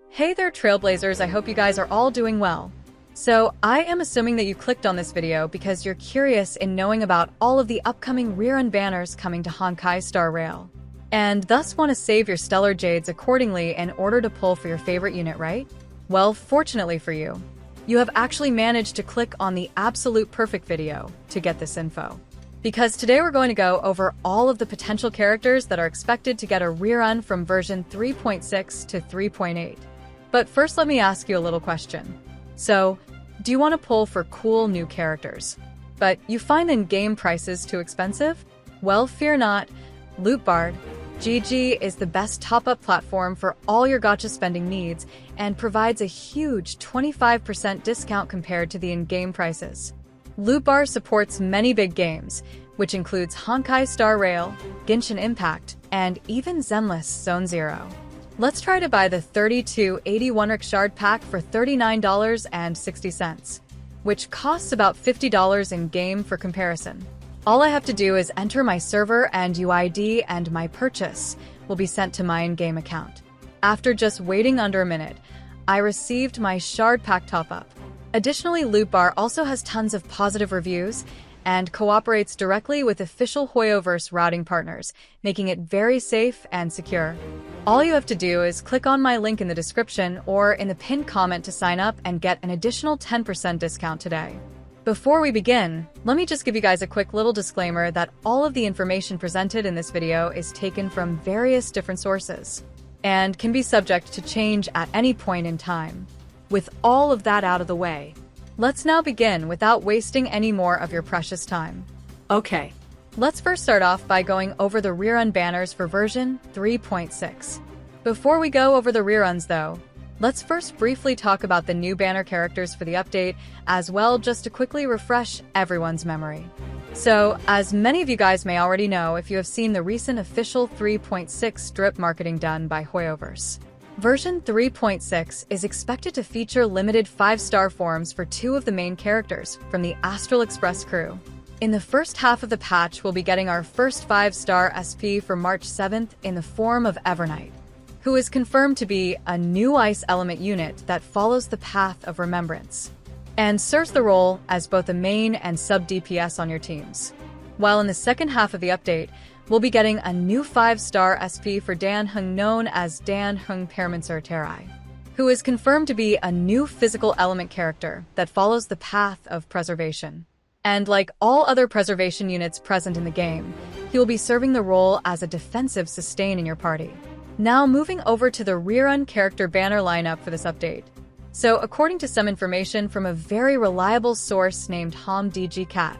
Hey there, Trailblazers, I hope you guys are all doing well. So, I am assuming that you clicked on this video because you're curious in knowing about all of the upcoming RERUN banners coming to Honkai Star Rail, and thus want to save your Stellar Jades accordingly in order to pull for your favorite unit, right? Well, fortunately for you, you have actually managed to click on the absolute perfect video to get this info. Because today we're going to go over all of the potential characters that are expected to get a rerun from version 3.6 to 3.8. But first, let me ask you a little question. So, do you want to pull for cool new characters, but you find in-game prices too expensive? Well, fear not. Lootbard GG is the best top-up platform for all your gacha spending needs and provides a huge 25% discount compared to the in-game prices. Lootbar supports many big games, which includes Honkai Star Rail, Genshin Impact, and even Zenless Zone Zero. Let's try to buy the 3281 Shard pack for $39.60, which costs about $50 in-game for comparison. All I have to do is enter my server and UID, and my purchase will be sent to my in-game account. After just waiting under a minute, I received my Shard pack top-up. Additionally, Lootbar also has tons of positive reviews and cooperates directly with official Hoyoverse routing partners, making it very safe and secure. All you have to do is click on my link in the description or in the pinned comment to sign up and get an additional 10% discount today. Before we begin, let me just give you guys a quick little disclaimer that all of the information presented in this video is taken from various different sources and can be subject to change at any point in time. With all of that out of the way, let's now begin without wasting any more of your precious time. Okay, let's first start off by going over the rerun banners for version 3.6. Before we go over the reruns though, let's first briefly talk about the new banner characters for the update as well, just to quickly refresh everyone's memory. So, as many of you guys may already know if you have seen the recent official 3.6 drip marketing done by Hoyoverse, version 3.6 is expected to feature limited 5-star forms for 2 of the main characters from the Astral Express crew. In the first half of the patch, we'll be getting our first 5-star SP for March 7th in the form of Evernight, who is confirmed to be a new ice element unit that follows the path of remembrance and serves the role as both a main and sub DPS on your teams. While in the second half of the update, we'll be getting a new 5-star SP for Dan Hung, known as Dan Hung Paramansur Terai, who is confirmed to be a new physical element character that follows the path of preservation. And like all other preservation units present in the game, he will be serving the role as a defensive sustain in your party. Now moving over to the rerun character banner lineup for this update. So according to some information from a very reliable source named HomDGCat,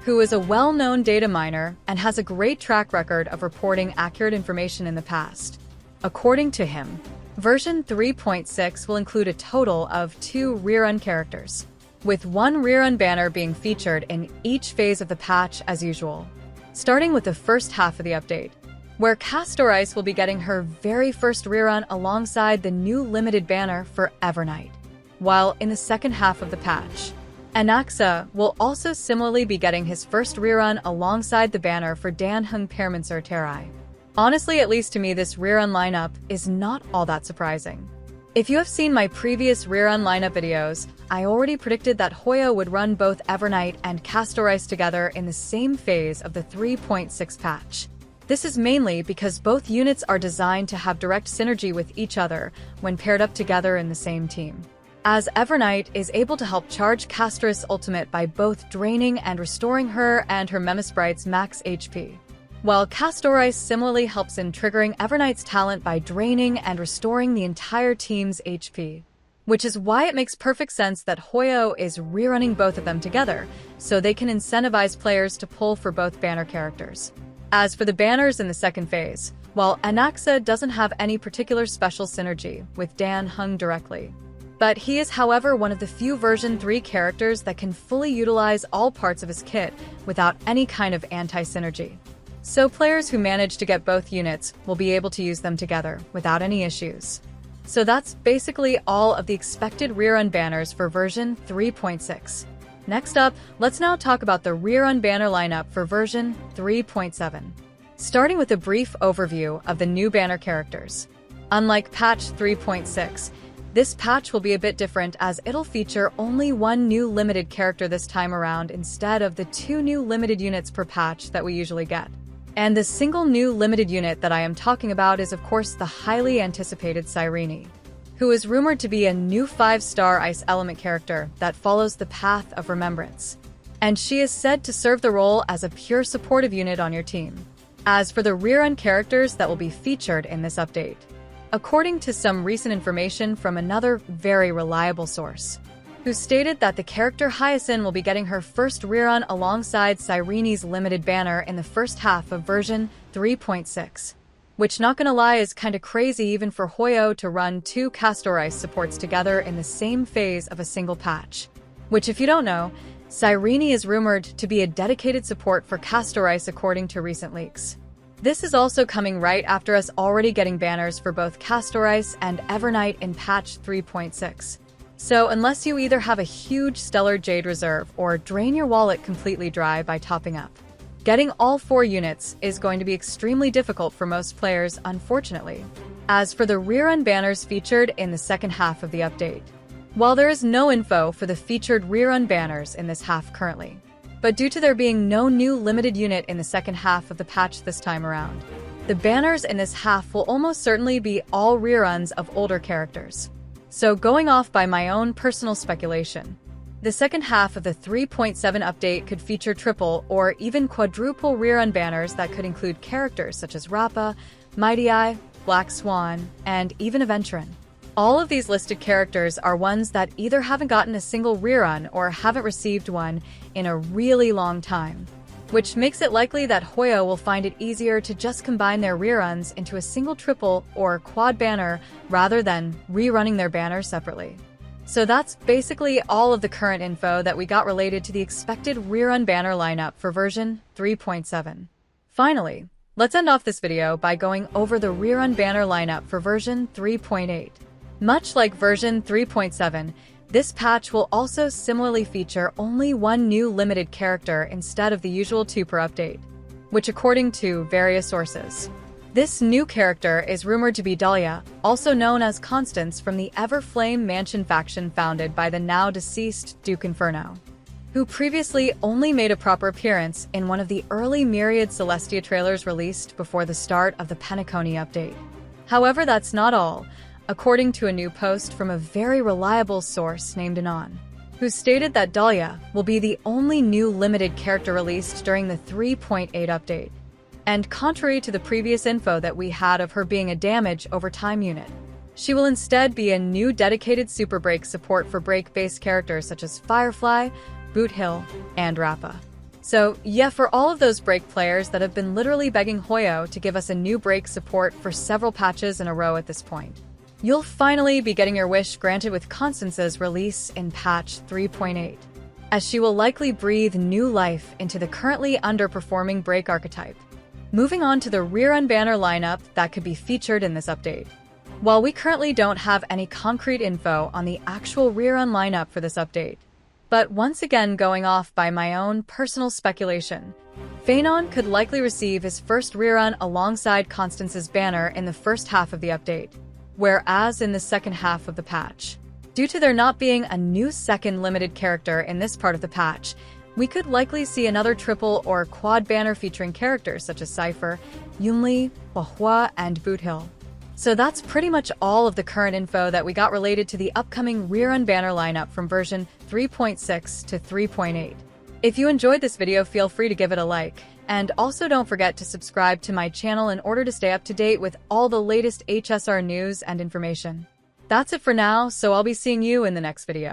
who is a well-known data miner and has a great track record of reporting accurate information in the past. According to him, version 3.6 will include a total of 2 rerun characters, with 1 rerun banner being featured in each phase of the patch as usual. Starting with the first half of the update, where Castorice will be getting her very first rerun alongside the new limited banner for Evernight, while in the second half of the patch, Anaxa will also similarly be getting his first rerun alongside the banner for Dan Hung Paramansur Terai. Honestly, at least to me, this rerun lineup is not all that surprising. If you have seen my previous rerun lineup videos, I already predicted that Hoyo would run both Evernight and Castorice together in the same phase of the 3.6 patch. This is mainly because both units are designed to have direct synergy with each other when paired up together in the same team, as Evernight is able to help charge Castorice's ultimate by both draining and restoring her and her Memisprite's max HP, while Castorice similarly helps in triggering Evernight's talent by draining and restoring the entire team's HP, which is why it makes perfect sense that Hoyo is rerunning both of them together, so they can incentivize players to pull for both banner characters. As for the banners in the second phase, while Anaxa doesn't have any particular special synergy with Dan Hung directly, but he is, however, one of the few version 3 characters that can fully utilize all parts of his kit without any kind of anti-synergy. So players who manage to get both units will be able to use them together without any issues. So that's basically all of the expected rerun banners for version 3.6. Next up, let's now talk about the rerun banner lineup for version 3.7. Starting with a brief overview of the new banner characters. Unlike patch 3.6, this patch will be a bit different as it'll feature only one new limited character this time around instead of the 2 new limited units per patch that we usually get. And the single new limited unit that I am talking about is of course the highly anticipated Cyrene, who is rumored to be a new 5-star ice element character that follows the path of remembrance. And she is said to serve the role as a pure supportive unit on your team. As for the RERUN characters that will be featured in this update, according to some recent information from another very reliable source, who stated that the character Hyacine will be getting her first RERUN alongside Cyrene's limited banner in the first half of version 3.6. Which, not gonna lie, is kinda crazy even for Hoyo to run 2 Castor Ice supports together in the same phase of a single patch. Which, if you don't know, Cyrene is rumored to be a dedicated support for Castor Ice according to recent leaks. This is also coming right after us already getting banners for both Castor Ice and Evernight in patch 3.6. So unless you either have a huge Stellar Jade reserve or drain your wallet completely dry by topping up, getting all 4 units is going to be extremely difficult for most players, unfortunately. As for the RERUN banners featured in the second half of the update, while there is no info for the featured RERUN banners in this half currently, but due to there being no new limited unit in the second half of the patch this time around, the banners in this half will almost certainly be all reruns of older characters. So going off by my own personal speculation, the second half of the 3.7 update could feature triple or even quadruple RERUN banners that could include characters such as Rappa, Mighty Eye, Black Swan, and even Aventurin. All of these listed characters are ones that either haven't gotten a single RERUN or haven't received one in a really long time, which makes it likely that Hoyo will find it easier to just combine their reruns into a single triple or quad banner rather than rerunning their banners separately. So that's basically all of the current info that we got related to the expected RERUN banner lineup for version 3.7. Finally, let's end off this video by going over the RERUN banner lineup for version 3.8. Much like version 3.7, this patch will also similarly feature only one new limited character instead of the usual 2 per update, which according to various sources. This new character is rumored to be Dahlia, also known as Constance from the Everflame Mansion faction founded by the now-deceased Duke Inferno, who previously only made a proper appearance in one of the early Myriad Celestia trailers released before the start of the Penacony update. However, that's not all, according to a new post from a very reliable source named Anon, who stated that Dahlia will be the only new limited character released during the 3.8 update. And contrary to the previous info that we had of her being a damage over time unit, she will instead be a new dedicated super break support for break-based characters such as Firefly, Boot Hill, and Rappa. So yeah, for all of those break players that have been literally begging Hoyo to give us a new break support for several patches in a row at this point, you'll finally be getting your wish granted with Constance's release in patch 3.8, as she will likely breathe new life into the currently underperforming break archetype. Moving on to the RERUN banner lineup that could be featured in this update. While we currently don't have any concrete info on the actual RERUN lineup for this update, but once again going off by my own personal speculation, Phainon could likely receive his first RERUN alongside Constance's banner in the first half of the update, whereas in the second half of the patch, due to there not being a new second limited character in this part of the patch, we could likely see another triple or quad banner featuring characters such as Cipher, Yunli, Bahua, and Boot Hill. So that's pretty much all of the current info that we got related to the upcoming RERUN banner lineup from version 3.6 to 3.8. If you enjoyed this video, feel free to give it a like. And also don't forget to subscribe to my channel in order to stay up to date with all the latest HSR news and information. That's it for now, so I'll be seeing you in the next video.